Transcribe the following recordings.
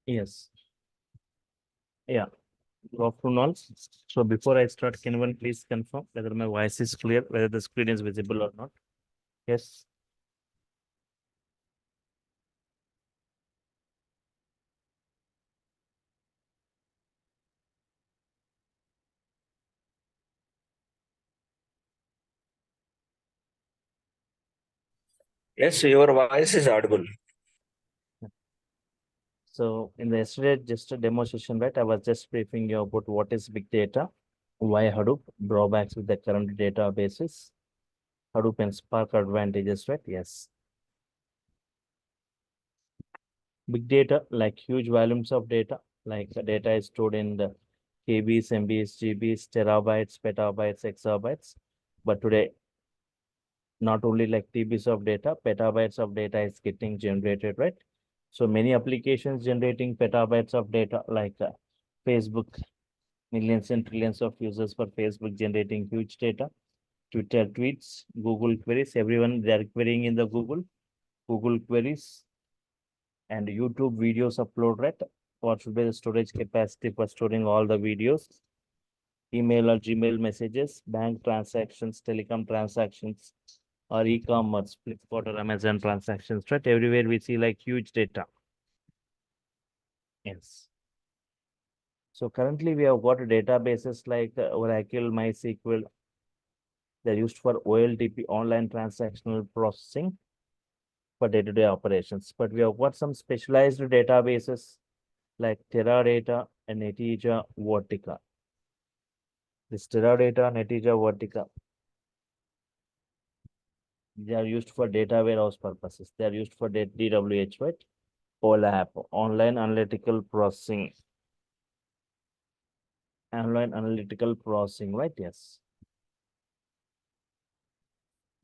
Yes. Yeah. Good afternoon all. So before I start, can anyone please confirm whether my voice is clear, whether the screen is visible or not? Yes. Yes, your voice is audible. So in the yesterday, just a demo session, right? I was just briefing you about what is big data, why Hadoop, drawbacks with the current databases, Hadoop and Spark advantages, right? Yes. Big data, like huge volumes of data, like the data is stored in the KBs, MBs, GBs, terabytes, petabytes, exabytes. But today, not only like TBs of data, petabytes of data is getting generated, right? So many applications generating petabytes of data, like Facebook, millions and trillions of users for Facebook generating huge data, Twitter tweets, Google queries, everyone they are querying in the Google queries, and YouTube videos upload, right? What should be the storage capacity for storing all the videos, email or Gmail messages, bank transactions, telecom transactions, or e-commerce, Flipkart or Amazon transactions, right? Everywhere we see like huge data. Yes. So currently we have got databases like Oracle, MySQL. They're used for OLTP, online transactional processing for day-to-day operations. But we have got some specialized databases like Teradata and Netezza Vertica. This Teradata, Netezza Vertica, they are used for data warehouse purposes. They are used for DWH, right? OLAP, online analytical processing, right? Yes.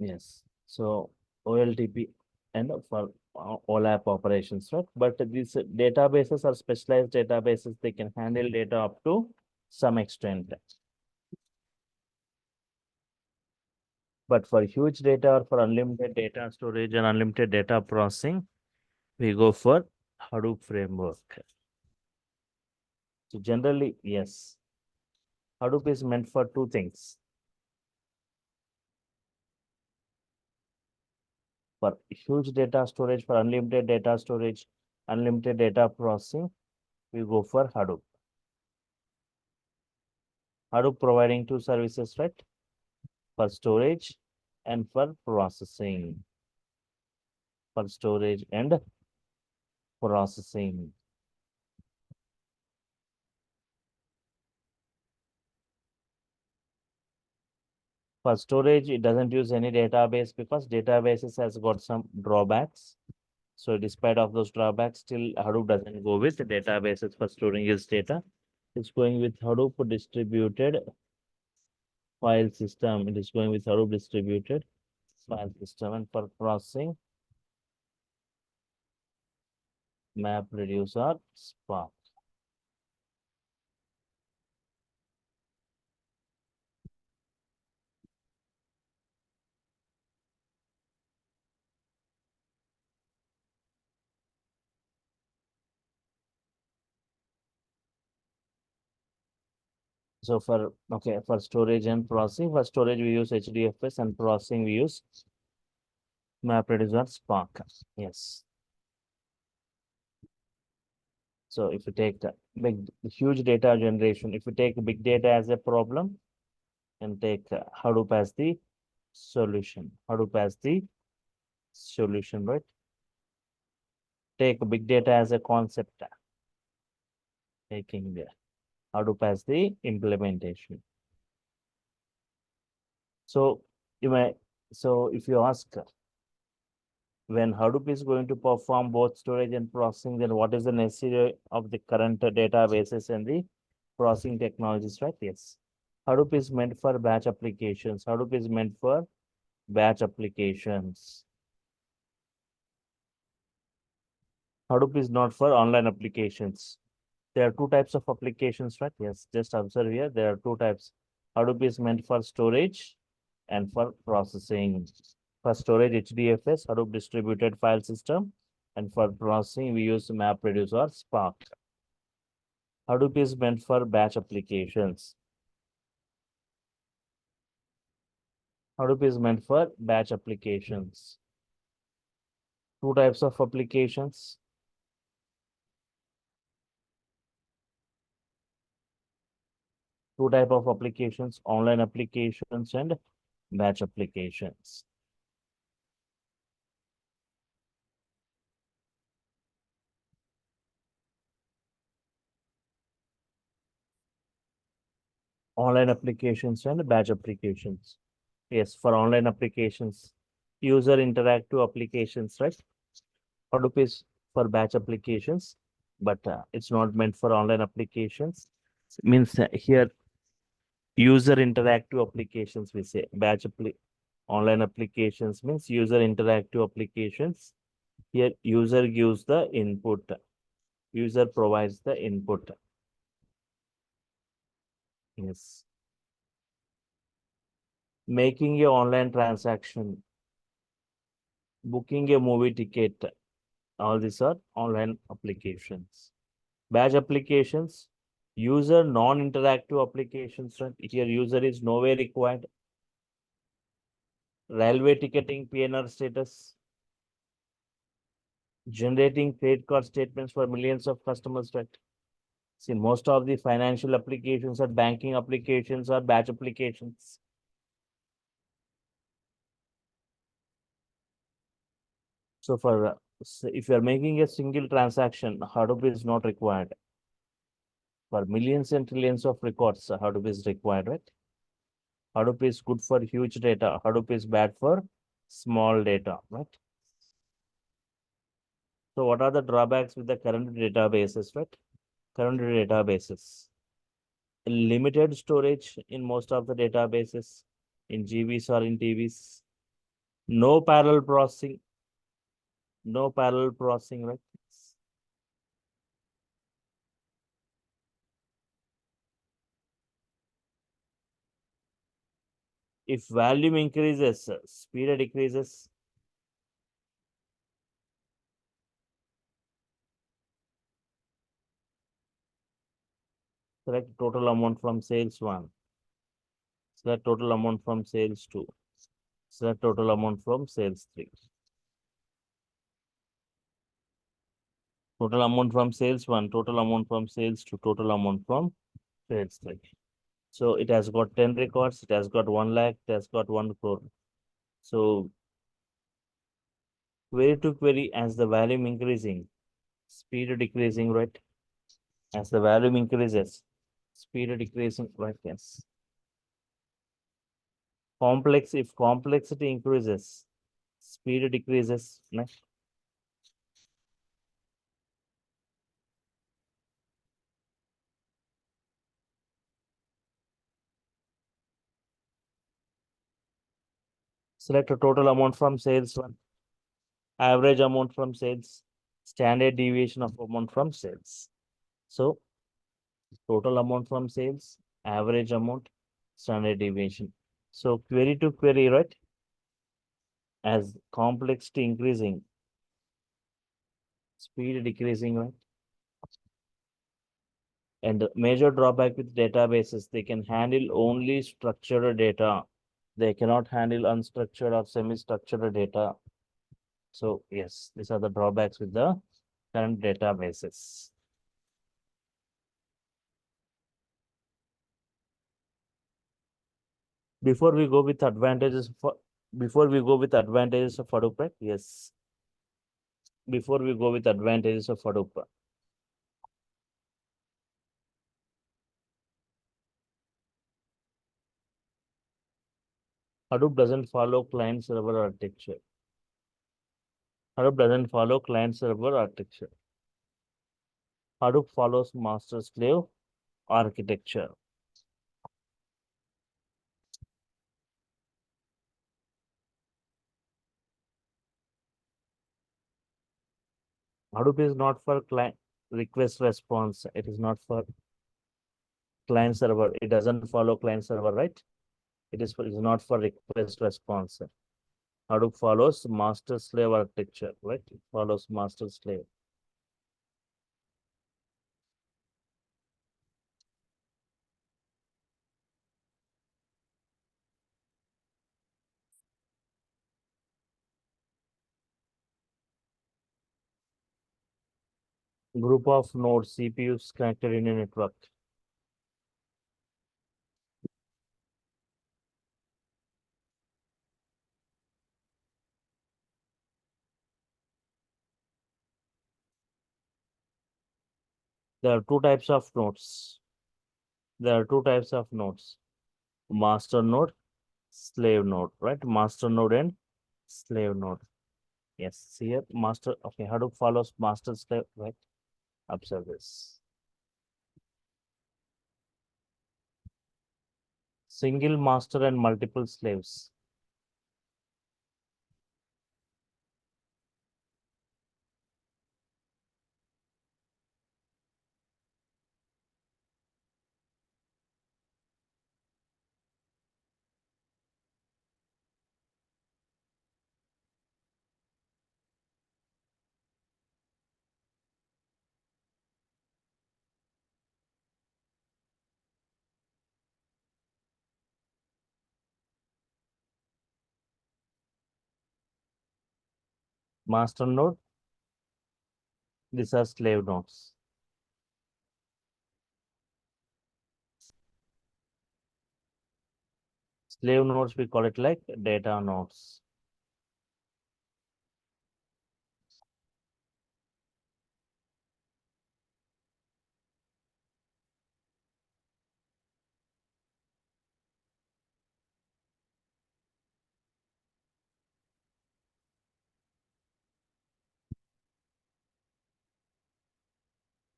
Yes. So OLTP and for OLAP operations, right? But these databases are specialized databases. They can handle data up to some extent. But for huge data or for unlimited data storage and unlimited data processing, we go for Hadoop framework. So generally, yes, Hadoop is meant for two things. For huge data storage, for unlimited data storage, unlimited data processing, we go for Hadoop. Hadoop providing two services, right? For storage and for processing. For storage and processing. For storage, it doesn't use any database because databases has got some drawbacks. So despite of those drawbacks, still Hadoop doesn't go with databases for storing its data. It's going with Hadoop distributed file system. It is going with Hadoop distributed file system, and for processing, map reducer Spark. So for storage and processing, for storage we use HDFS and processing we use map reducer Spark. Yes. So if you take the huge data generation, if you take big data as a problem and take Hadoop as the solution, Hadoop as the solution, right? Take big data as a concept, taking the Hadoop as the implementation. So you may, so if you ask when Hadoop is going to perform both storage and processing, then what is the necessity of the current databases and the processing technologies, right? Yes. Hadoop is meant for batch applications. Hadoop is meant for batch applications. Hadoop is not for online applications. There are two types of applications, right? Yes, just observe here. There are two types. Hadoop is meant for storage and for processing. For storage, HDFS, Hadoop Distributed File System. And for processing, we use MapReduce or Spark. Hadoop is meant for batch applications. Hadoop is meant for batch applications. Two types of applications. Two type of applications, online applications and batch applications. Online applications and batch applications. Yes, for online applications, user interactive applications, right? Hadoop is for batch applications, but it's not meant for online applications. Means here user interactive applications we say online applications means user interactive applications. Here user gives the input, user provides the input. Yes. Making a online transaction, booking a movie ticket, all these are online applications. Batch applications, user non-interactive applications, right? Here user is nowhere required. Railway ticketing, PNR status, generating credit card statements for millions of customers, right? See, most of the financial applications or banking applications or batch applications. So for if you are making a single transaction, Hadoop is not required. For millions and trillions of records, Hadoop is required, right? Hadoop is good for huge data. Hadoop is bad for small data, right? So what are the drawbacks with the current databases, right? Current databases. Limited storage in most of the databases, in GBs or in TBs. No parallel processing. No parallel processing, right? If volume increases, speed decreases. Select total amount from sales 1. Select total amount from sales 2. Select total amount from sales 3. Total amount from sales 1, total amount from sales 2, total amount from sales 3. So it has got 10 records, it has got 1 lakh, it has got 1 crore. So query to query as the volume increasing, speed decreasing, right? As the volume increases, speed decreasing, right? Yes. Complex, if complexity increases, speed decreases. Next. Select a total amount from sales 1, average amount from sales, standard deviation of amount from sales. So total amount from sales, average amount, standard deviation. So query to query, right? As complexity increasing, speed decreasing, right? And the major drawback with databases, they can handle only structured data. They cannot handle unstructured or semi-structured data. So yes, these are the drawbacks with the current databases. Before we go with advantages for before we go with advantages of Hadoop, right? Yes. Before we go with advantages of Hadoop, Hadoop doesn't follow client server architecture. Hadoop doesn't follow client server architecture. Hadoop follows master slave architecture. Hadoop is not for client request response. It is not for client server. It doesn't follow client server, right? It is not for request response. Hadoop follows master-slave architecture, right? It follows master-slave. Group of nodes, CPUs connected in a network. There are two types of nodes. There are two types of nodes. Master node, slave node, right? Master node and slave node. Yes, here master. Okay, Hadoop follows master slave, right? Observe this. Single master and multiple slaves. Master node, these are slave nodes. Slave nodes, we call it like data nodes.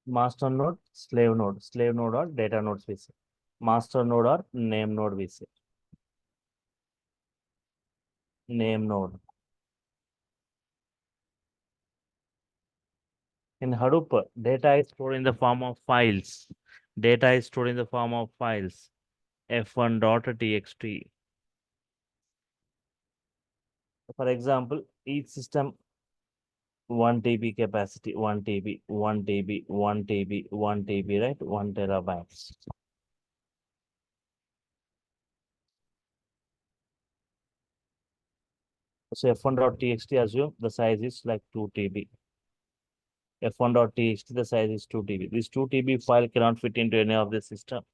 Master node, slave node or data nodes we say. Master node or name node we say. Name node. In Hadoop, data is stored in the form of files. Data is stored in the form of files. f1.txt. For example, each system 1 TB capacity, 1 TB, 1 TB, 1 TB, 1 TB, right? 1 terabytes. So f1.txt assume the size is like 2 TB. f1.txt the size is 2 TB. This 2 TB file cannot fit into any of the system.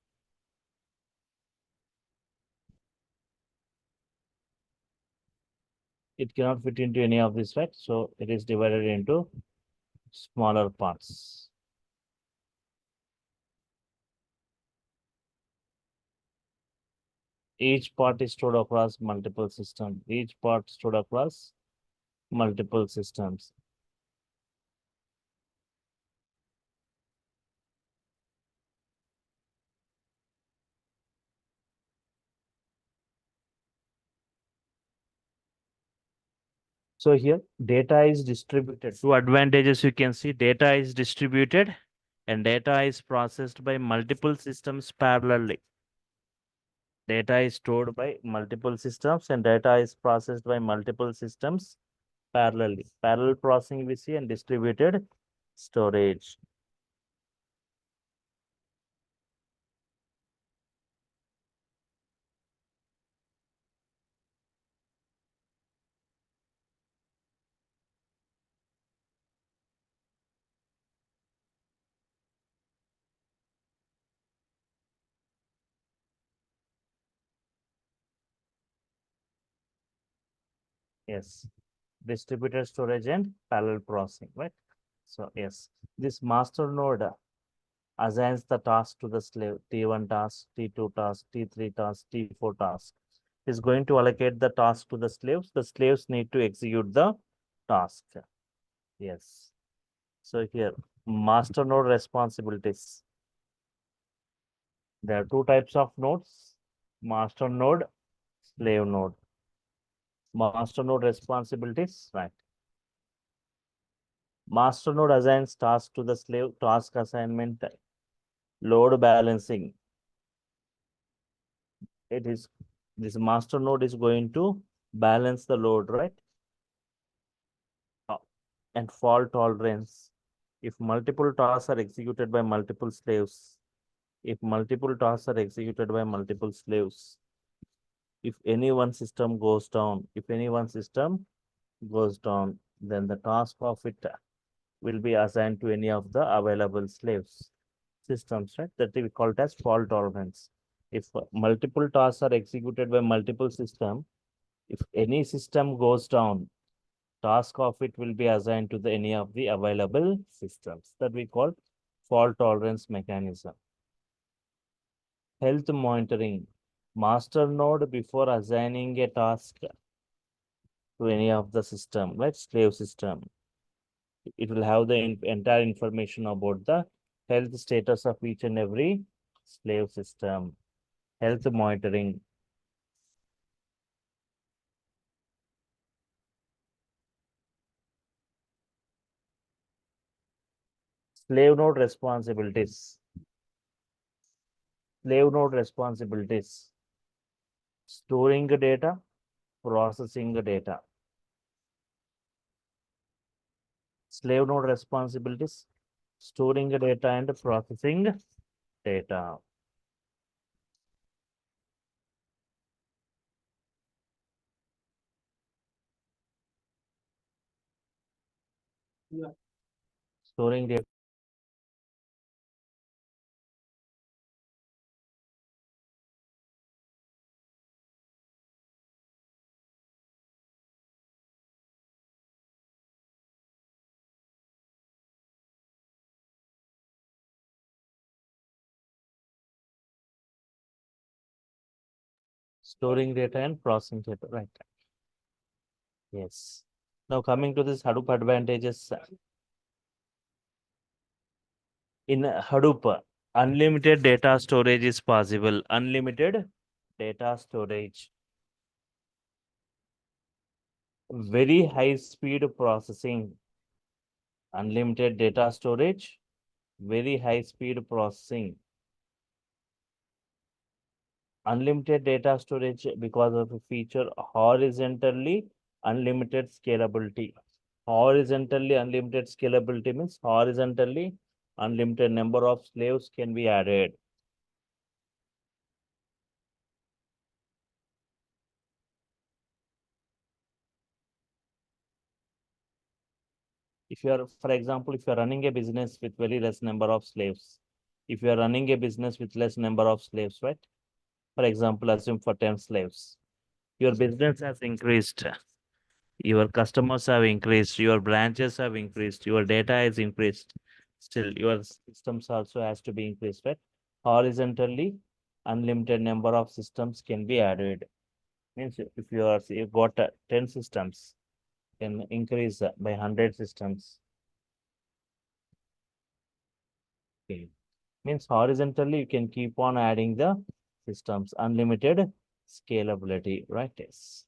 It cannot fit into any of this, right? So it is divided into smaller parts. Each part is stored across multiple systems. Each part stored across multiple systems. So here data is distributed. Two advantages you can see: data is distributed and data is processed by multiple systems parallelly. Data is stored by multiple systems and data is processed by multiple systems parallelly. Parallel processing we see and distributed storage. Yes, distributed storage and parallel processing, right? So yes, this master node assigns the task to the slave, T1 task, T2 task, T3 task, T4 task. Is going to allocate the task to the slaves. The slaves need to execute the task. Yes. So here, master node responsibilities. There are two types of nodes, master node, slave node. Master node responsibilities, right? Master node assigns task to the slave, task assignment, load balancing. It is, this master node is going to balance the load, right? And fault tolerance. If multiple tasks are executed by multiple slaves, if multiple tasks are executed by multiple slaves, if any one system goes down, if any one system goes down, then the task of it will be assigned to any of the available slaves systems, right? That we call it as fault tolerance. If multiple tasks are executed by multiple system, if any system goes down, task of it will be assigned to the any of the available systems that we call fault tolerance mechanism. Health monitoring. Master node before assigning a task to any of the system, like slave system. It will have the entire information about the health status of each and every slave system. Health monitoring. Slave node responsibilities. Slave node responsibilities. Storing the data, processing the data. Slave node responsibilities, storing the data and processing data. Storing data. Storing data and processing data, right? Yes. Now coming to this Hadoop advantages. In Hadoop, unlimited data storage is possible. Unlimited data storage. Very high speed processing. Unlimited data storage. Very high speed processing. Unlimited data storage because of a feature horizontally unlimited scalability. Horizontally unlimited scalability means horizontally unlimited number of slaves can be added. If you are, for example, if you are running a business with very less number of slaves, if you are running a business with less number of slaves, right? For example, assume for 10 slaves, your business has increased. Your customers have increased, your branches have increased, your data is increased. Still, your systems also has to be increased, right? Horizontally, unlimited number of systems can be added. Means if you've got 10 systems, can increase by 100 systems. Okay. Means horizontally, you can keep on adding the systems, unlimited scalability, right? Yes.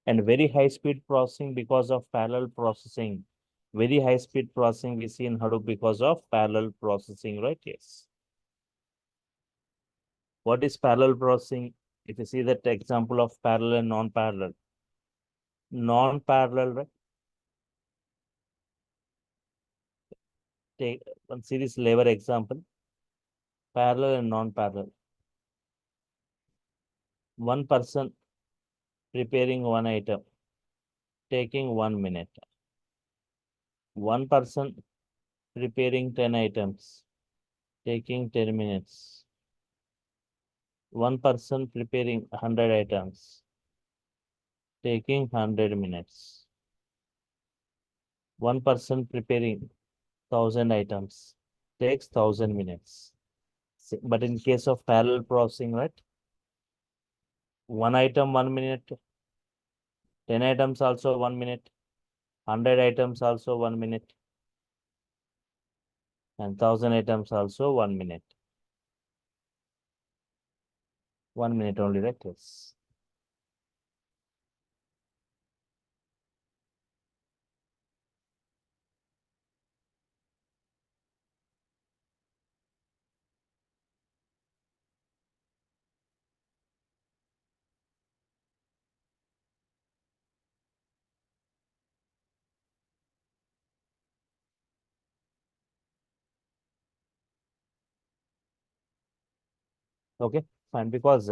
And very high speed processing because of parallel processing. Very high speed processing we see in Hadoop because of parallel processing, right? Yes. What is parallel processing? If you see that example of parallel and non-parallel. Non-parallel, right? Take one series labor example. Parallel and non-parallel. One person preparing one item, taking 1 minute. One person preparing 10 items, taking 10 minutes. One person preparing 100 items, taking 100 minutes. One person preparing 1,000 items takes 1,000 minutes. But in case of parallel processing, right? One item 1 minute, 10 items also 1 minute, 100 items also 1 minute, and 1,000 items also 1 minute. 1 minute only, right? Yes. Okay, fine. Because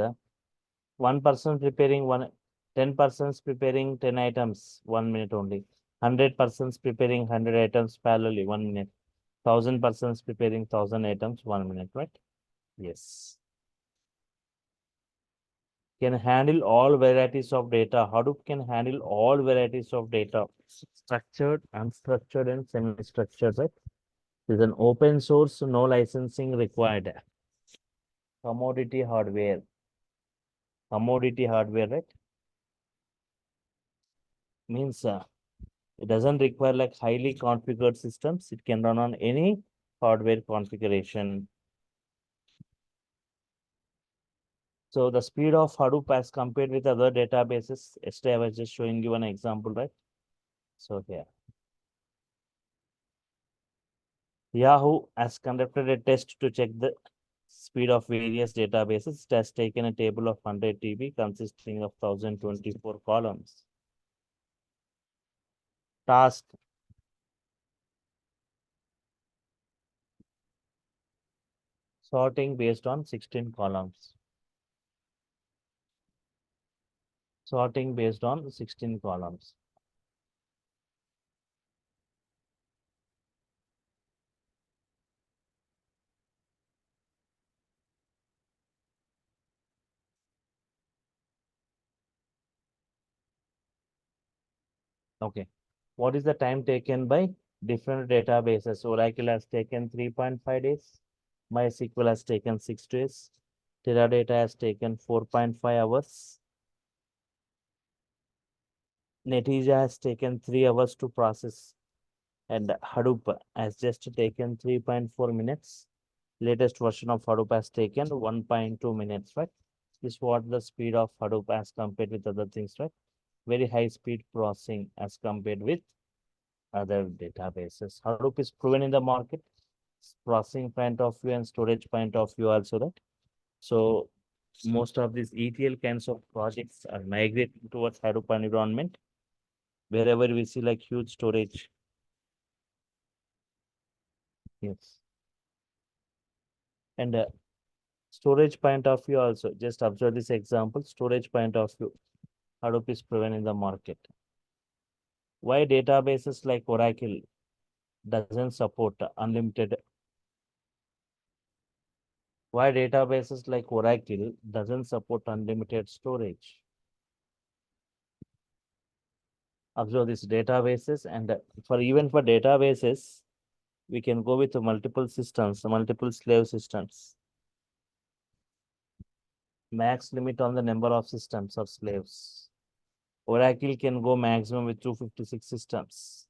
one person preparing 10 persons preparing 10 items, 1 minute only. 100 persons preparing 100 items parallelly, 1 minute. 1,000 persons preparing 1,000 items, 1 minute, right? Yes. Can handle all varieties of data. Hadoop can handle all varieties of data, structured, unstructured, and semi-structured, right? It's an open source, no licensing required. Commodity hardware. Commodity hardware, right? Means it doesn't require like highly configured systems. It can run on any hardware configuration. So the speed of Hadoop as compared with other databases, yesterday I was just showing you an example, right? So here, Yahoo has conducted a test to check the speed of various databases. It has taken a table of 100 TB consisting of 1024 columns. Task sorting based on 16 columns. Sorting based on 16 columns. Okay. What is the time taken by different databases? Oracle has taken 3.5 days. MySQL has taken 6 days. Teradata has taken 4.5 hours. Netezza has taken 3 hours to process. And Hadoop has just taken 3.4 minutes. Latest version of Hadoop has taken 1.2 minutes, right? This is what the speed of Hadoop as compared with other things, right? Very high speed processing as compared with other databases. Hadoop is proven in the market, processing point of view and storage point of view also, right? So most of these ETL kinds of projects are migrating towards Hadoop environment. Wherever we see like huge storage. Yes. And storage point of view also, just observe this example, storage point of view, Hadoop is proven in the market. Why databases like Oracle doesn't support unlimited? Why databases like Oracle doesn't support unlimited storage? Observe these databases, and for even for databases, we can go with multiple systems, multiple slave systems. Max limit on the number of systems or slaves. Oracle can go maximum with 256 systems.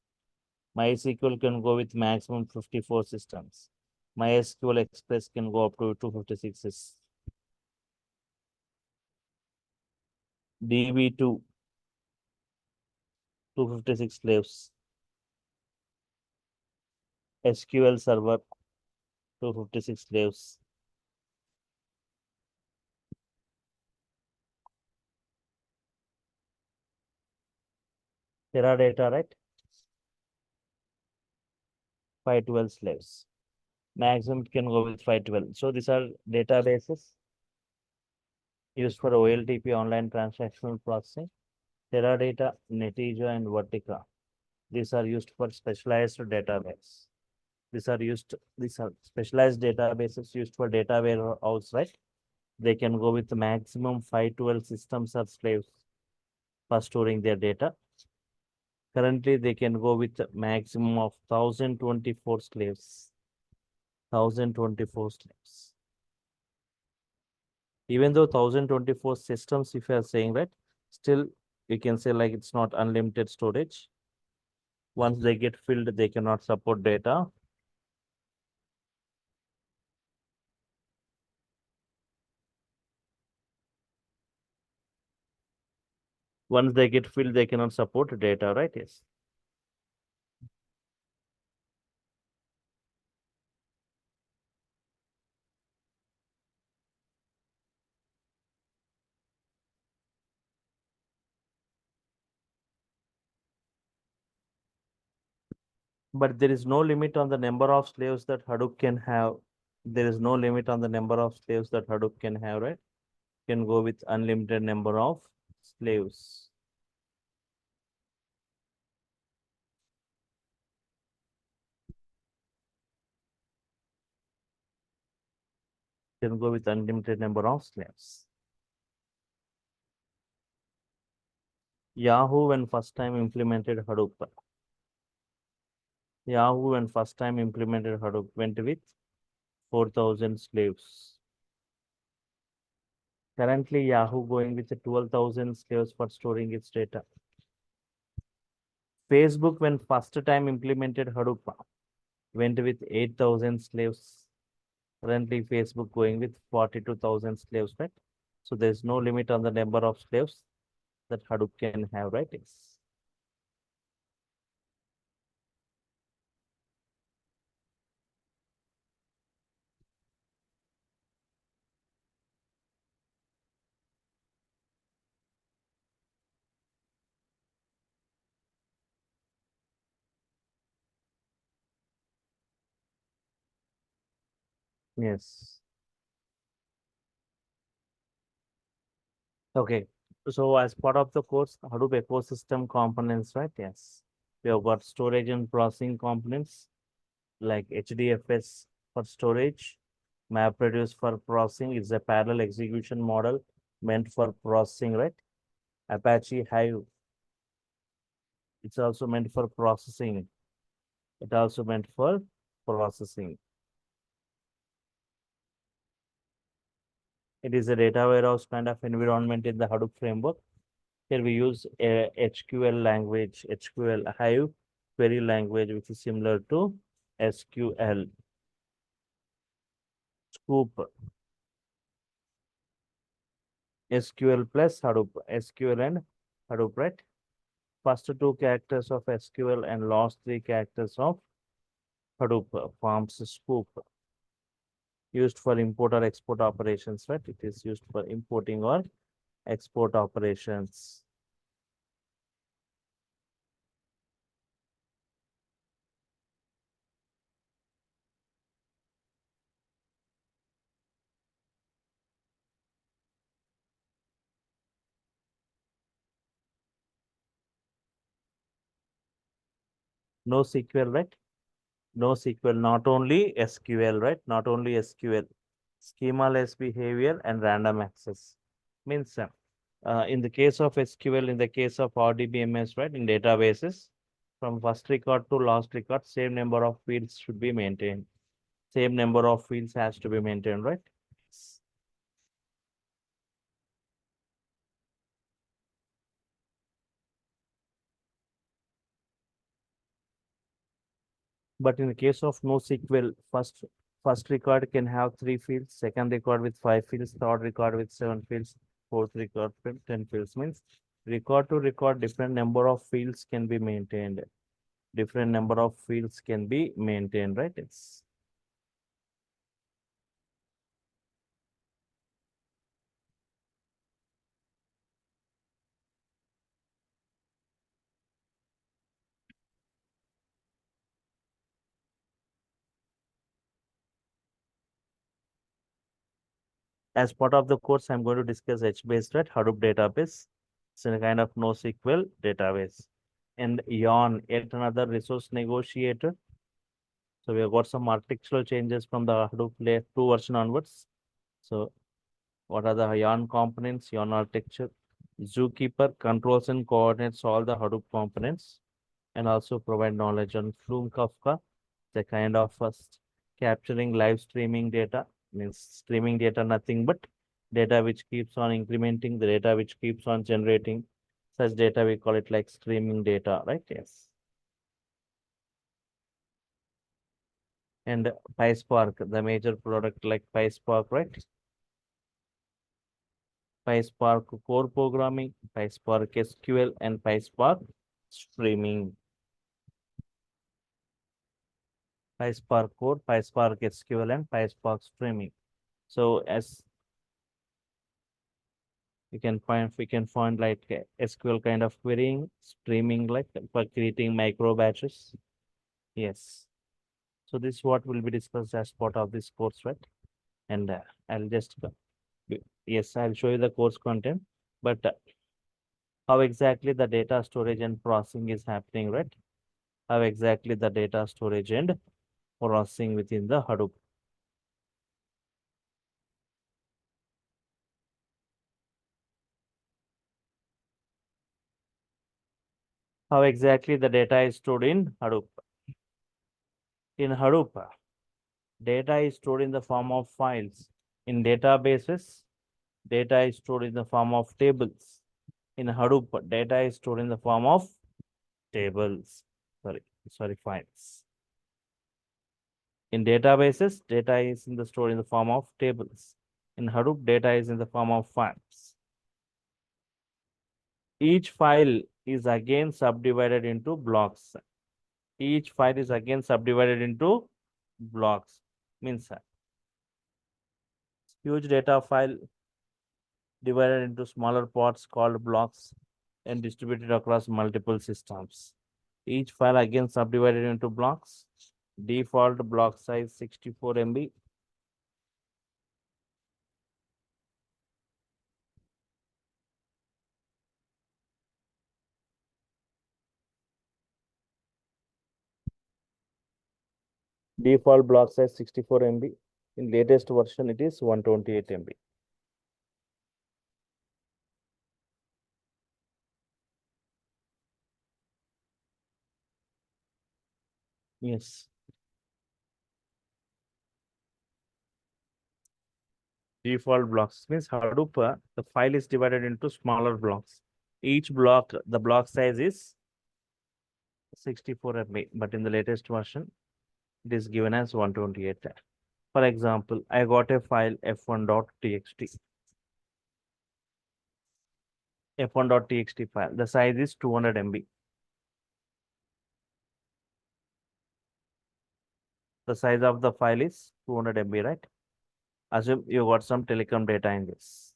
MySQL can go with maximum 54 systems. MySQL Express can go up to 256. DB2, 256 slaves. SQL Server, 256 slaves. Teradata, right? 512 slaves. Maximum it can go with 512. So these are databases used for OLTP, online transactional processing. Teradata, Netezza, and Vertica. These are used for specialized database. These are specialized databases used for data warehouse, right? They can go with the maximum 512 systems or slaves for storing their data. Currently, they can go with a maximum of 1024 slaves. 1024 slaves. Even though 1024 systems, if you are saying that, still you can say like it's not unlimited storage. Once they get filled, they cannot support data. Once they get filled, they cannot support data, right? Yes. But there is no limit on the number of slaves that Hadoop can have. There is no limit on the number of slaves that Hadoop can have, right? You can go with unlimited number of slaves. You can go with unlimited number of slaves. Yahoo when first time implemented Hadoop. Yahoo when first time implemented Hadoop went with 4,000 slaves. Currently, Yahoo going with 12,000 slaves for storing its data. Facebook, when first time implemented Hadoop, went with 8,000 slaves. Currently, Facebook going with 42,000 slaves, right? So there's no limit on the number of slaves that Hadoop can have, right? Yes. Yes. Okay. So as part of the course, Hadoop ecosystem components, right? Yes. We have got storage and processing components like HDFS for storage, MapReduce for processing is a parallel execution model meant for processing, right? Apache Hive, it's also meant for processing. It also meant for processing. It is a data warehouse kind of environment in the Hadoop framework. Here we use a HQL language, HQL Hive query language, which is similar to SQL. Scoop, SQL plus Hadoop, SQL and Hadoop, right? First two characters of SQL and last three characters of Hadoop forms scoop, used for import or export operations, right? It is used for importing or export operations. NoSQL, right? NoSQL, not only SQL, right? Not only SQL. Schema-less behavior and random access. Means in the case of SQL, in the case of RDBMS, right? In databases, from first record to last record, same number of fields should be maintained. Same number of fields has to be maintained, right? But in the case of NoSQL, first record can have 3 fields, second record with 5 fields, third record with 7 fields, fourth record with 10 fields. Means record to record, different number of fields can be maintained. Different number of fields can be maintained, right? It's as part of the course, I'm going to discuss HBase, right? Hadoop database. It's a kind of NoSQL database. And Yarn, yet another resource negotiator. So we have got some architectural changes from the Hadoop layer 2 version onwards. So what are the Yarn components? Yarn architecture. Zookeeper controls and coordinates all the Hadoop components and also provide knowledge on Flume Kafka, the kind of capturing live streaming data, means streaming data, nothing but data which keeps on incrementing, the data which keeps on generating. Such data, we call it like streaming data, right? Yes. And PySpark, the major product like PySpark, right? PySpark core programming, PySpark SQL, and PySpark streaming. PySpark core, PySpark SQL, and PySpark streaming. So as we can find like SQL kind of querying, streaming like for creating micro batches. Yes. So this is what will be discussed as part of this course, right? And I'll just, yes, I'll show you the course content, but how exactly the data storage and processing is happening, right? How exactly the data storage and processing within the Hadoop. How exactly the data is stored in Hadoop. In Hadoop, data is stored in the form of files. In databases, data is stored in the form of tables. In Hadoop, data is stored in the form of tables. Sorry, files. In databases, data is stored in the form of tables. In Hadoop, data is in the form of files. Each file is again subdivided into blocks. Each file is again subdivided into blocks. Means huge data file divided into smaller parts called blocks and distributed across multiple systems. Each file again subdivided into blocks. Default block size 64 MB. Default block size 64 MB. In latest version, it is 128 MB. Yes. Default blocks means Hadoop, the file is divided into smaller blocks. Each block, the block size is 64 MB, but in the latest version, it is given as 128. For example, I got a file f1.txt. f1.txt file. The size is 200 MB. The size of the file is 200 MB, right? Assume you got some telecom data in this.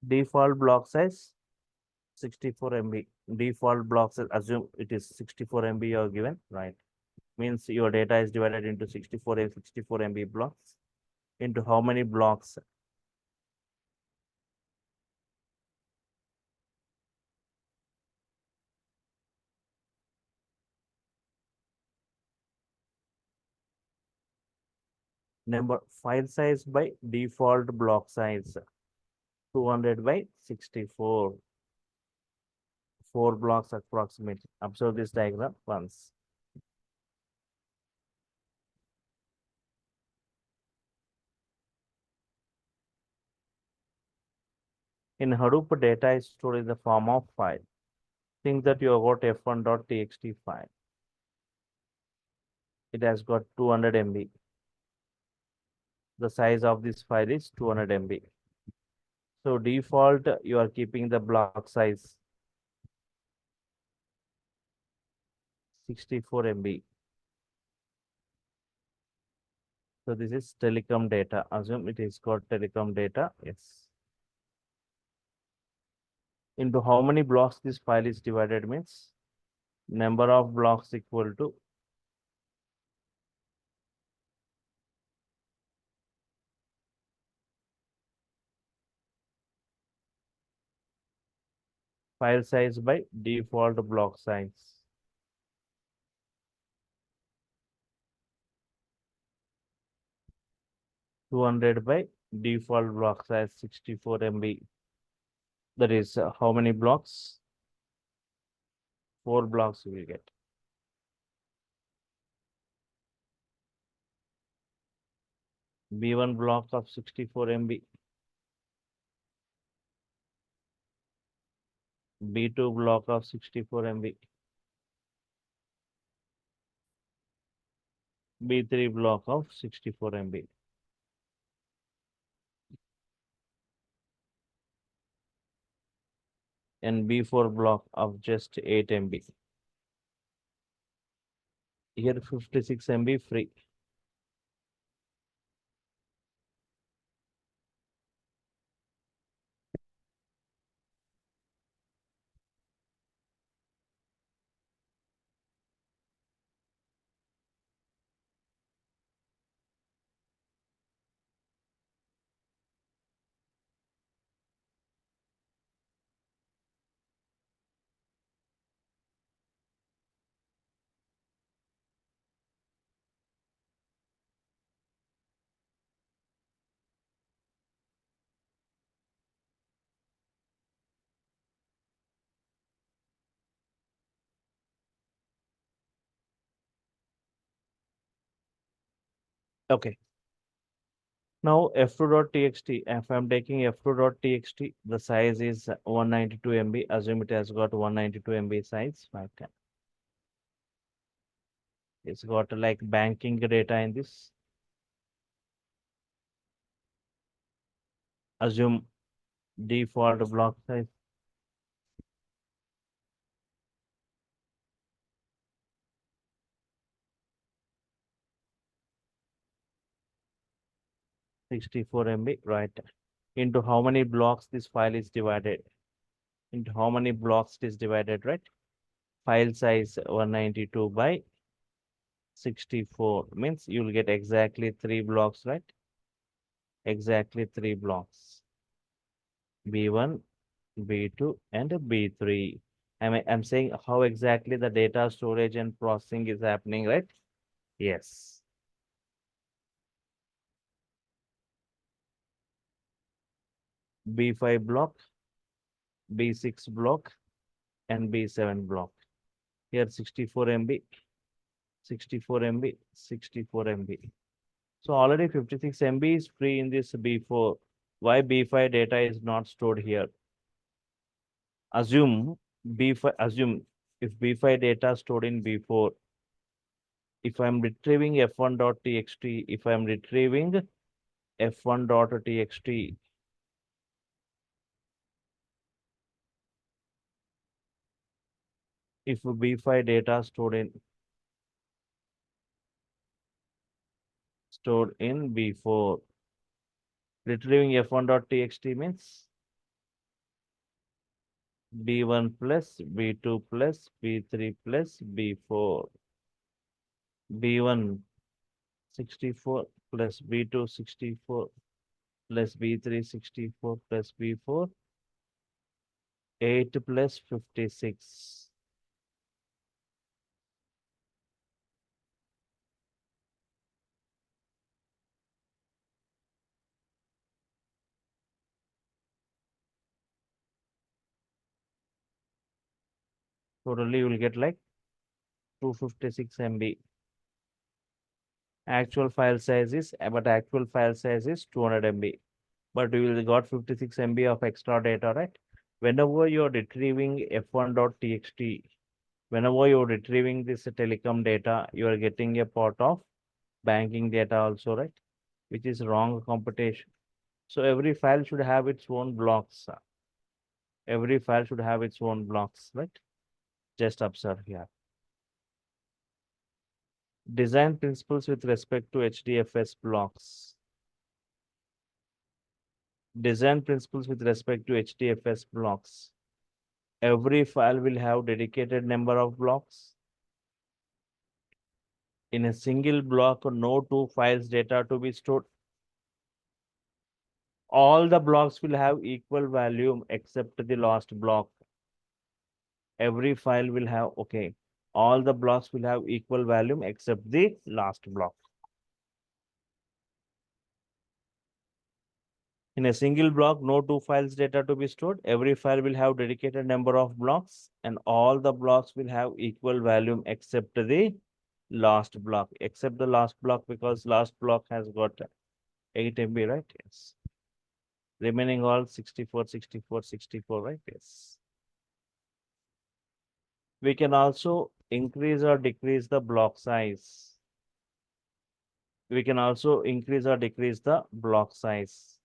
Default block size 64 MB. Default block size, assume it is 64 MB you are given, right? Means your data is divided into 64 MB blocks. Into how many blocks? Number file size by default block size 200 by 64. 4 blocks approximately. Observe this diagram once. In Hadoop, data is stored in the form of file. Think that you have got f1.txt file. It has got 200 MB. The size of this file is 200 MB. So default, you are keeping the block size 64 MB. So this is telecom data. Assume it is got telecom data. Yes. Into how many blocks this file is divided means number of blocks equal to file size by default block size. Two hundred by default block size 64 MB. That is how many blocks? 4 blocks you will get. B1 block of 64 MB. B2 block of 64 MB. B3 block of 64 MB. And B4 block of just 8 MB. Here 56 MB free. Okay. Now f2.txt, if I'm taking f2.txt, the size is 192 MB. Assume it has got 192 MB size. Okay. It's got like banking data in this. Assume default block size 64 MB, right? Into how many blocks this file is divided? Into how many blocks it is divided, right? File size 192 by 64 means you'll get exactly 3 blocks, right? Exactly 3 blocks. B1, B2, and B3. I'm saying how exactly the data storage and processing is happening, right? Yes. B5 block, B6 block, and B7 block. Here 64 MB, 64 MB, 64 MB. So already 56 MB is free in this B4. Why B5 data is not stored here? Assume assume if B5 data stored in B4, if I'm retrieving f1.txt, if I'm retrieving f1.txt, if B5 data stored in B4, retrieving f1.txt means B1 plus B2 plus B3 plus B4. B1 64 plus B2 64 plus B3 64 plus B4 8 plus 56. Totally you will get like 256 MB. Actual file size is 200 MB. But you will got 56 MB of extra data, right? Whenever you're retrieving f1.txt, whenever you're retrieving this telecom data, you are getting a part of banking data also, right? Which is wrong computation. So every file should have its own blocks. Every file should have its own blocks, right? Just observe here. Design principles with respect to HDFS blocks. Design principles with respect to HDFS blocks. Every file will have dedicated number of blocks. In a single block, no two files data to be stored. All the blocks will have equal volume except the last block. Every file will have, okay, all the blocks will have equal volume except the last block. In a single block, no two files data to be stored. Every file will have dedicated number of blocks and all the blocks will have equal volume except the last block, except the last block because last block has got 8 MB, right? Yes. Remaining all 64, 64, 64, right? Yes. We can also increase or decrease the block size. We can also increase or decrease the block size.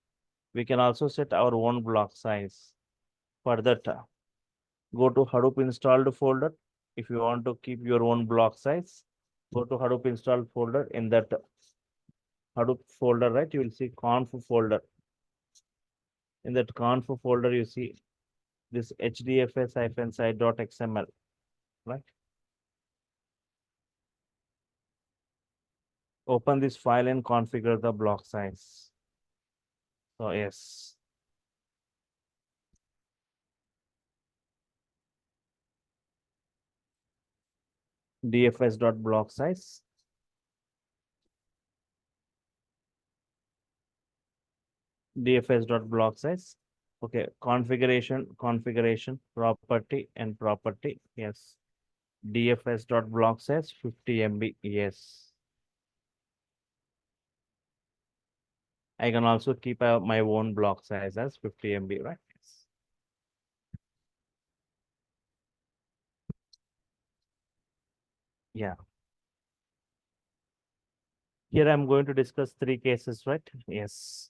We can also set our own block size. For that, go to Hadoop installed folder. If you want to keep your own block size, go to Hadoop installed folder. In that Hadoop folder, right, you will see conf folder. In that conf folder, you see this hdfs-site.xml, right? Open this file and configure the block size. So yes, dfs.block size. dfs.block size. Okay, configuration, property and property. Yes. dfs.block size 50 MB. Yes. I can also keep my own block size as 50 MB, right? Yes. Yeah. Here I'm going to discuss three cases, right? Yes.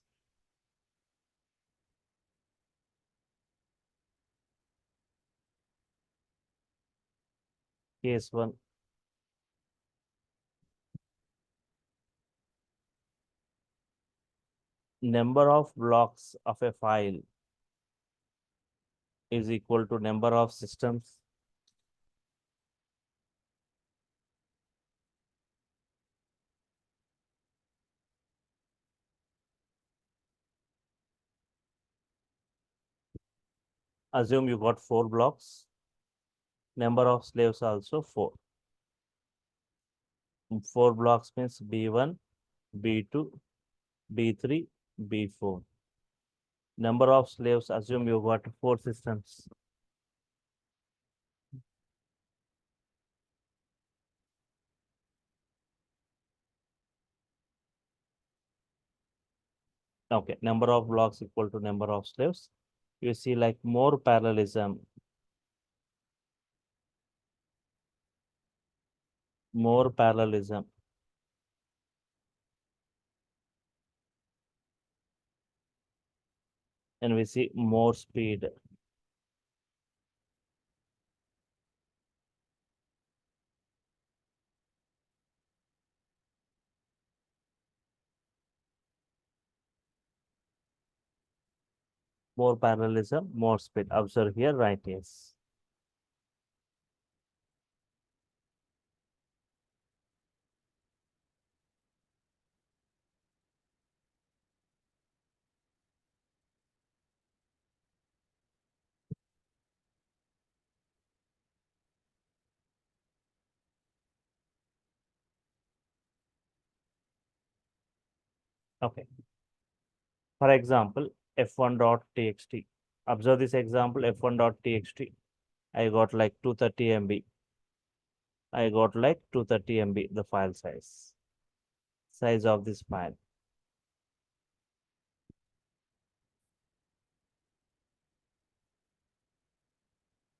Case one. Number of blocks of a file is equal to number of systems. Assume you got 4 blocks. Number of slaves also 4. 4 blocks means B1, B2, B3, B4. Number of slaves, assume you got 4 systems. Okay, number of blocks equal to number of slaves. You see like more parallelism, more parallelism. And we see more speed. More parallelism, more speed. Observe here, right? Yes. Okay. For example, f1.txt. Observe this example, f1.txt. I got like 230 MB. I got like 230 MB, the file size of this file.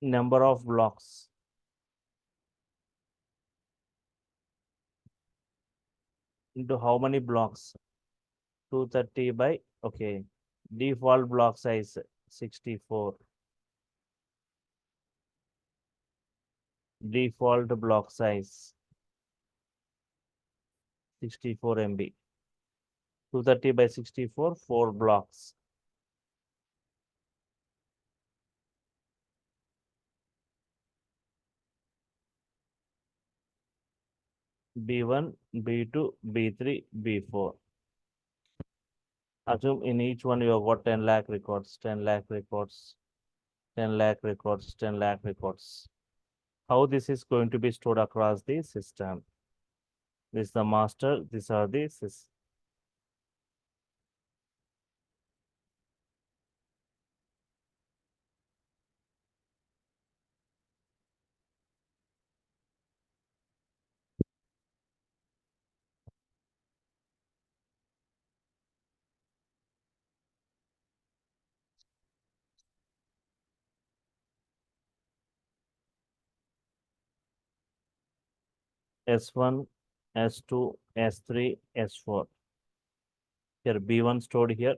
Number of blocks into how many blocks? 230 by, okay, default block size 64. Default block size 64 MB. 230 by 64, 4 blocks. B1, B2, B3, B4. Assume in each one you have got 10 lakh records, 10 lakh records, 10 lakh records, 10 lakh records. How this is going to be stored across the system? This is the master, these are the S1, S2, S3, S4. Here B1 stored here,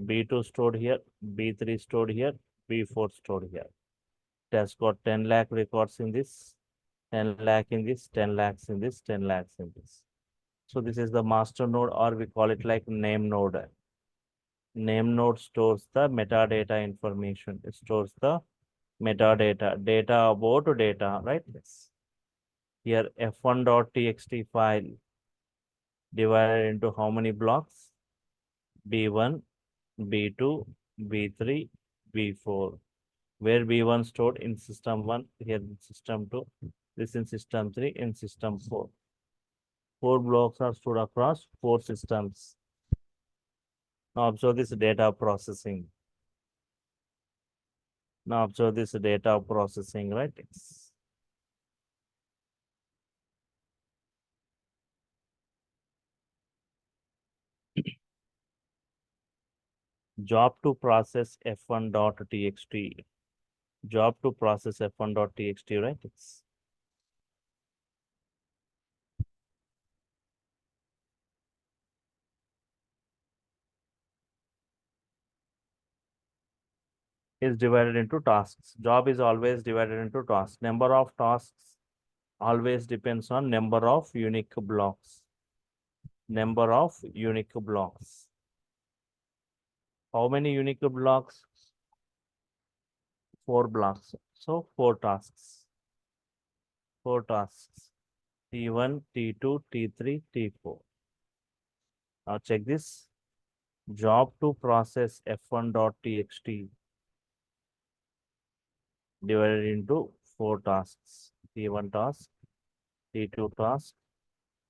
B2 stored here, B3 stored here, B4 stored here. It has got 10 lakh records in this, 10 lakh in this, 10 lakhs in this, 10 lakhs in this. So this is the master node, or we call it like name node. Name node stores the metadata information. It stores the metadata, data about data, right? Yes. Here f1.txt file divided into how many blocks? B1, B2, B3, B4. Where B1 stored in system 1, here in system 2, this in system 3, in system 4. 4 blocks are stored across 4 systems. Now observe this data processing. Now observe this data processing, right? Job to process f1.txt. Job to process f1.txt, right? It's is divided into tasks. Job is always divided into tasks. Number of tasks always depends on number of unique blocks. Number of unique blocks. How many unique blocks? 4 blocks. So 4 tasks. 4 tasks. T1, T2, T3, T4. Now check this. Job to process f1.txt divided into 4 tasks. T1 task, T2 task,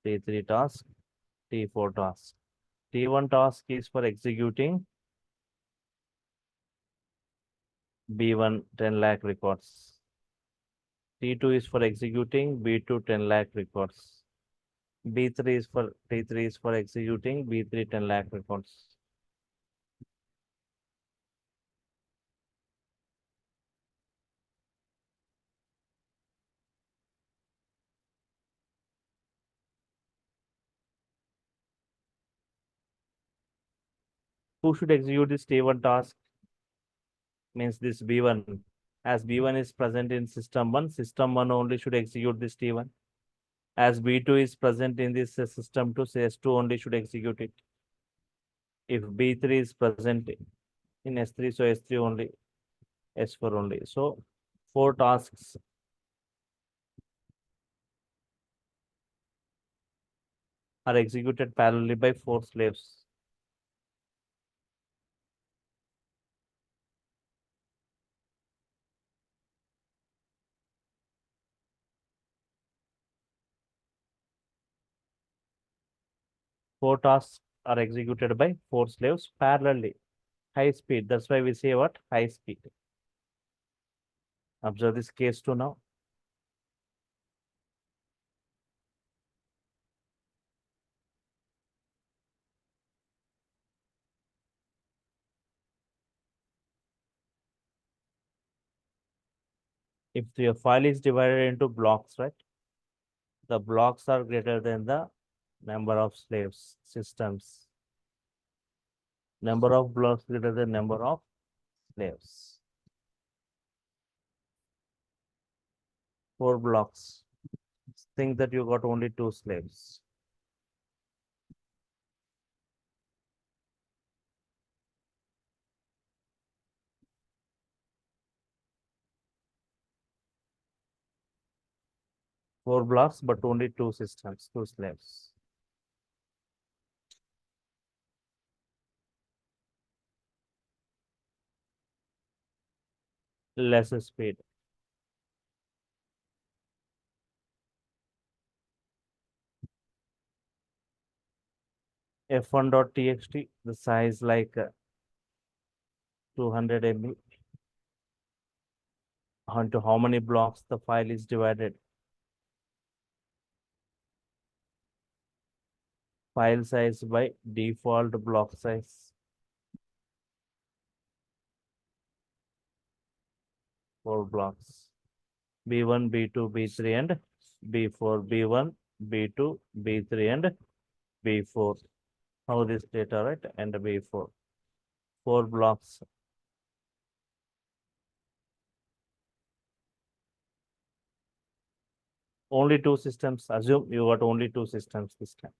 T3 task, T4 task. T1 task is for executing B1 10 lakh records. T2 is for executing B2 10 lakh records. T3 is for executing B3 10 lakh records. Who should execute this T1 task? Means this B1. As B1 is present in system 1 only should execute this T1. As B2 is present in this system 2, so S2 only should execute it. If B3 is present in S3, so S3 only, S4 only. So 4 tasks are executed parallelly by 4 slaves. Four tasks are executed by 4 slaves parallelly. High speed. That's why we say what? High speed. Observe this case 2 now. If the file is divided into blocks, right? The blocks are greater than the number of slaves, systems. Number of blocks greater than number of slaves. 4 blocks. Think that you got only 2 slaves. Four blocks, but only 2 systems, 2 slaves. Less speed. F1.txt, the size like 200 MB. Onto how many blocks the file is divided. File size by default block size. 4 blocks. B1, B2, B3, and B4. B1, B2, B3, and B4. How this data, right? And B4. 4 blocks. Only 2 systems. Assume you got only 2 systems this time.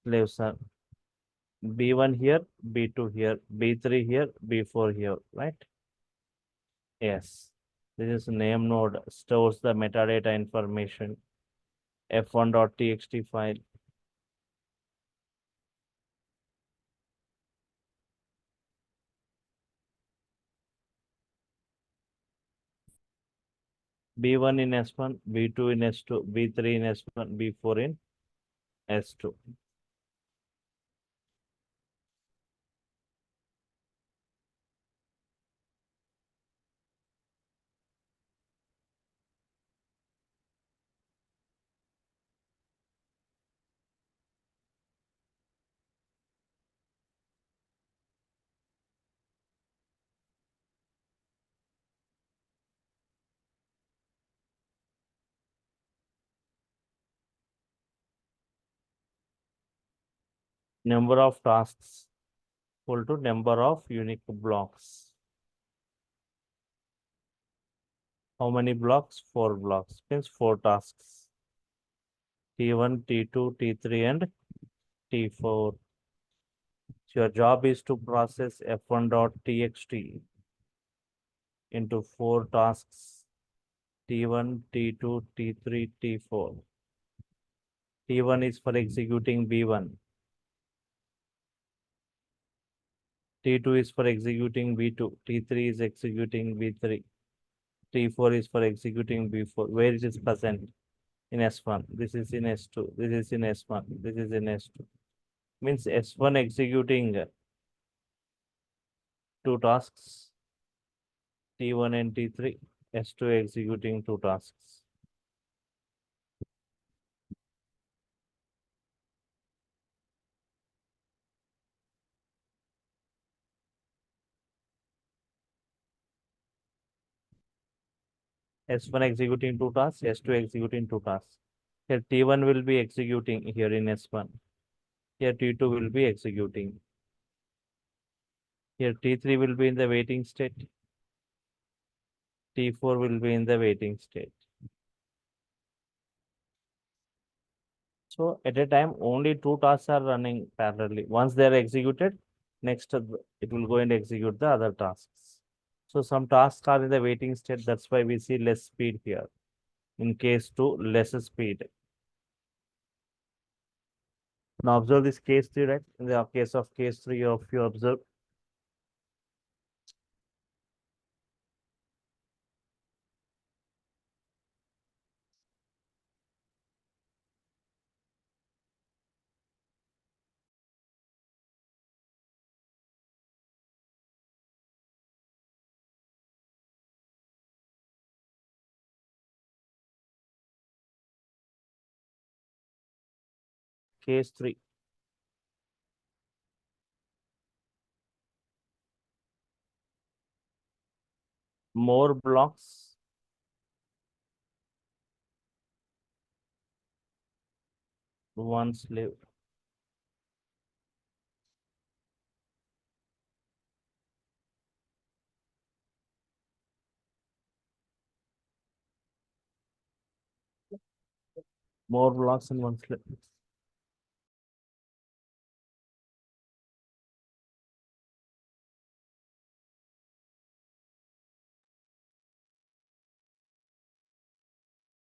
Slaves are B1 here, B2 here, B3 here, B4 here, right? Yes. This is name node stores the metadata information. F1.txt file. B1 in S1, B2 in S2, B3 in S1, B4 in S2. Number of tasks equal to number of unique blocks. How many blocks? 4 blocks. Means 4 tasks. T1, T2, T3, and T4. So your job is to process f1.txt into 4 tasks. T1, T2, T3, T4. T1 is for executing B1. T2 is for executing B2. T3 is executing B3. T4 is for executing B4. Where it is present? In S1. This is in S2. This is in S1. This is in S2. Means S1 executing 2 tasks. T1 and T3. S2 executing 2 tasks. S1 executing 2 tasks, S2 executing 2 tasks. Here T1 will be executing here in S1. Here T2 will be executing. Here T3 will be in the waiting state. T4 will be in the waiting state. So at a time, only 2 tasks are running parallelly. Once they are executed, next it will go and execute the other tasks. So some tasks are in the waiting state. That's why we see less speed here. In case 2, less speed. Now observe this case 3, right? In the case of case 3, if you observe, case 3. More blocks, one slave. More blocks and one slave.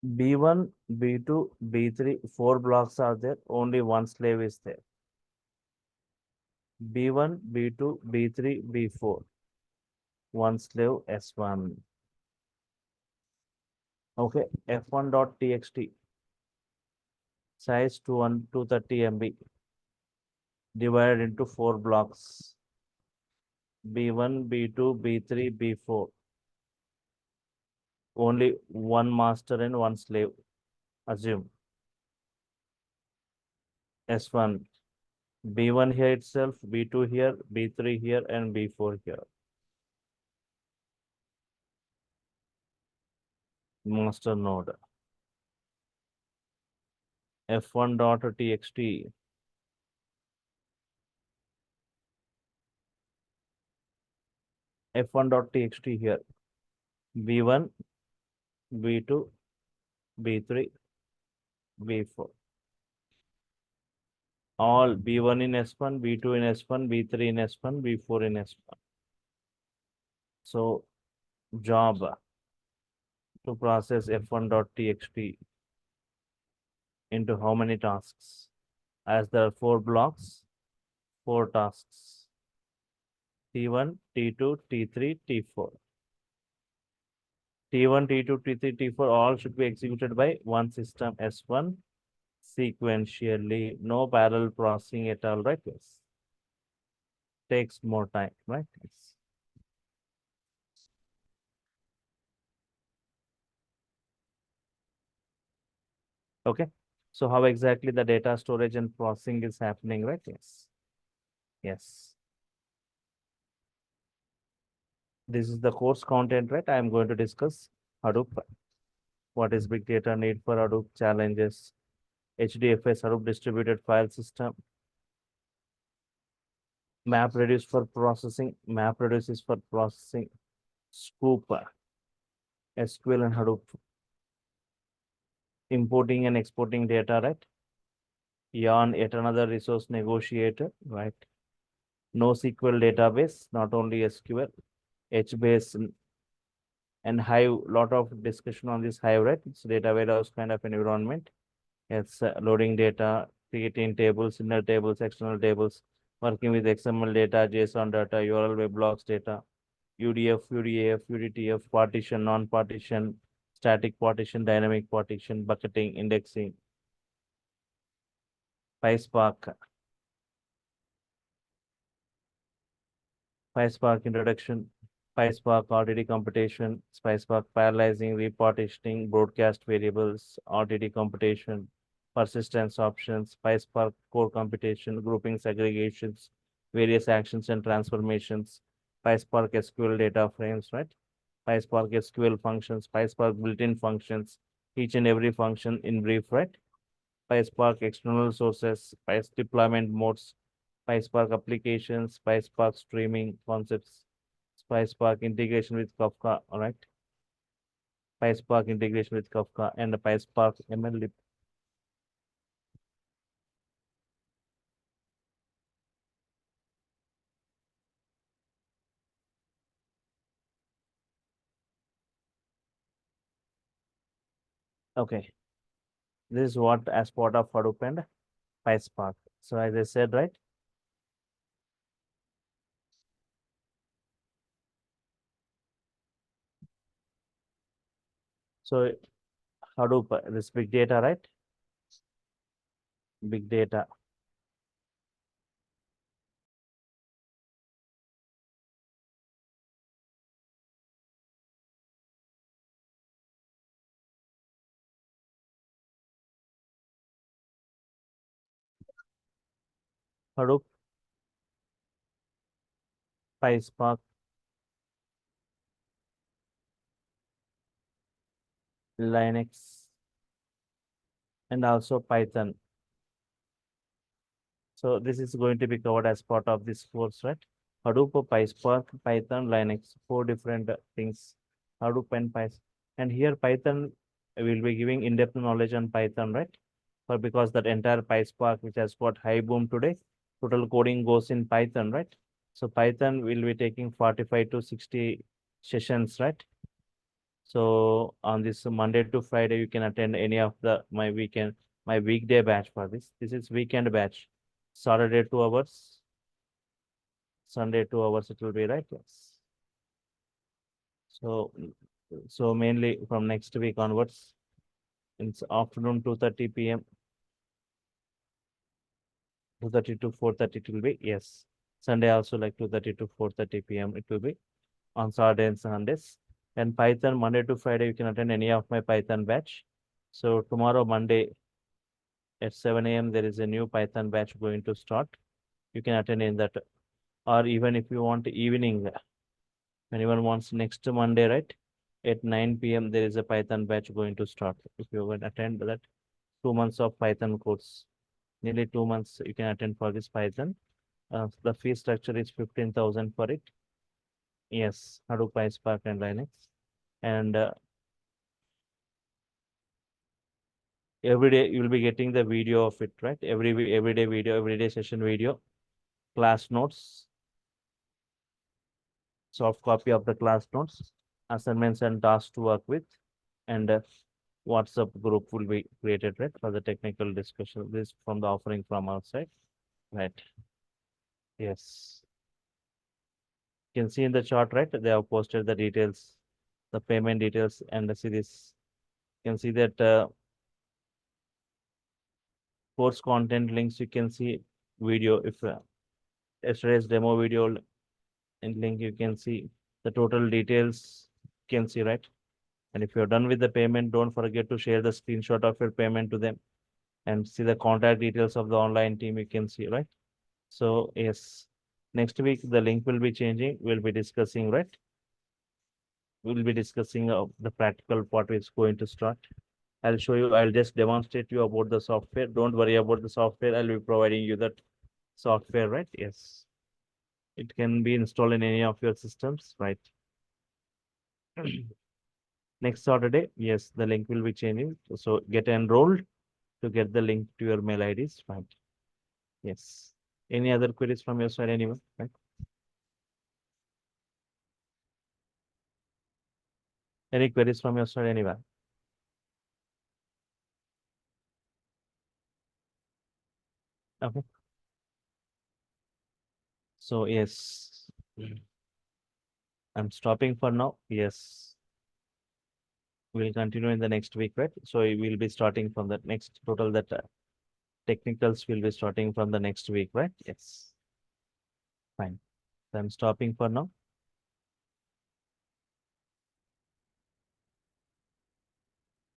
B1, B2, B3, 4 blocks are there. Only one slave is there. B1, B2, B3, B4. One slave S1. Okay, F1.txt. Size 230 MB. Divided into 4 blocks. B1, B2, B3, B4. Only one master and one slave. Assume. S1. B1 here itself, B2 here, B3 here, and B4 here. Master node. F1.txt. F1.txt here. B1, B2, B3, B4. All B1 in S1, B2 in S1, B3 in S1, B4 in S1. So job to process F1.txt into how many tasks? As there are 4 blocks, 4 tasks. T1, T2, T3, T4. T1, T2, T3, T4 all should be executed by one system S1 sequentially. No parallel processing at all, right? Yes. Takes more time, right? Yes. Okay. So how exactly the data storage and processing is happening, right? Yes. Yes. This is the course content, right? I am going to discuss Hadoop. What is big data need for Hadoop challenges? HDFS, Hadoop distributed file system. MapReduce for processing. MapReduce is for processing. Scoop, SQL and Hadoop. Importing and exporting data, right? Yarn, yet another resource negotiator, right? NoSQL database, not only SQL, HBase and Hive. Lot of discussion on this Hive, right? It's data warehouse kind of an environment. It's loading data, creating tables, inner tables, external tables, working with XML data, JSON data, URL web logs data, UDF, UDAF, UDTF, partition, non-partition, static partition, dynamic partition, bucketing, indexing, PySpark, PySpark introduction, PySpark RTD computation, PySpark parallelizing, repartitioning, broadcast variables, RTD computation, persistence options, PySpark core computation, grouping segregations, various actions and transformations, PySpark SQL data frames, right? PySpark SQL functions, PySpark built-in functions, each and every function in brief, right? PySpark external sources, PySpark deployment modes, PySpark applications, PySpark streaming concepts, PySpark integration with Kafka, all right? PySpark integration with Kafka and the PySpark ML. Okay, this is what as part of Hadoop and PySpark. So as I said, right? So Hadoop, this big data, right? Big data. Hadoop, PySpark, Linux, and also Python. So this is going to be covered as part of this course, right? Hadoop, PySpark, Python, Linux, four different things. Hadoop and PySpark. And here Python will be giving in-depth knowledge on Python, right? For because that entire PySpark, which has got high boom today, total coding goes in Python, right? So Python will be taking 45 to 60 sessions, right? So on this Monday to Friday, you can attend any of my weekday batch for this. This is weekend batch. Saturday 2 hours, Sunday 2 hours it will be, right? Yes. So so mainly from next week onwards, it's afternoon 2:30 p.m. 2:30 to 4:30 it will be. Yes. Sunday also like 2:30 to 4:30 p.m. it will be on Saturday and Sundays. And Python Monday to Friday, you can attend any of my Python batch. So tomorrow Monday at 7 a.m. there is a new Python batch going to start. You can attend in that, or even if you want evening, anyone wants next Monday, right? At 9 p.m. there is a Python batch going to start. If you will attend that 2 months of Python course, nearly 2 months you can attend for this Python. The fee structure is 15,000 for it. Yes, Hadoop, PySpark, and Linux. And every day you will be getting the video of it, right? Every day video, every day session video, class notes, soft copy of the class notes, assignments and tasks to work with, and WhatsApp group will be created, right, for the technical discussion. This from the offering from outside, right? Yes. You can see in the chart, right? They have posted the details, the payment details, and see this. You can see that course content links. You can see video. If yesterday's demo video and link, you can see the total details. You can see, right? And if you're done with the payment, don't forget to share the screenshot of your payment to them and see the contact details of the online team. You can see, right? So yes, next week the link will be changing. We'll be discussing, right? We'll be discussing the practical part is going to start. I'll show you. I'll just demonstrate you about the software. Don't worry about the software. I'll be providing you that software, right? Yes. It can be installed in any of your systems, right? Next Saturday, yes, the link will be changing. So get enrolled to get the link to your mail IDs, right? Yes. Any other queries from your side, anyone? Right? Any queries from your side, anyone? Okay. So yes, I'm stopping for now. Yes, we'll continue in the next week, right? So we'll be starting from the next total that technicals will be starting from the next week, right? Yes. Fine. So I'm stopping for now.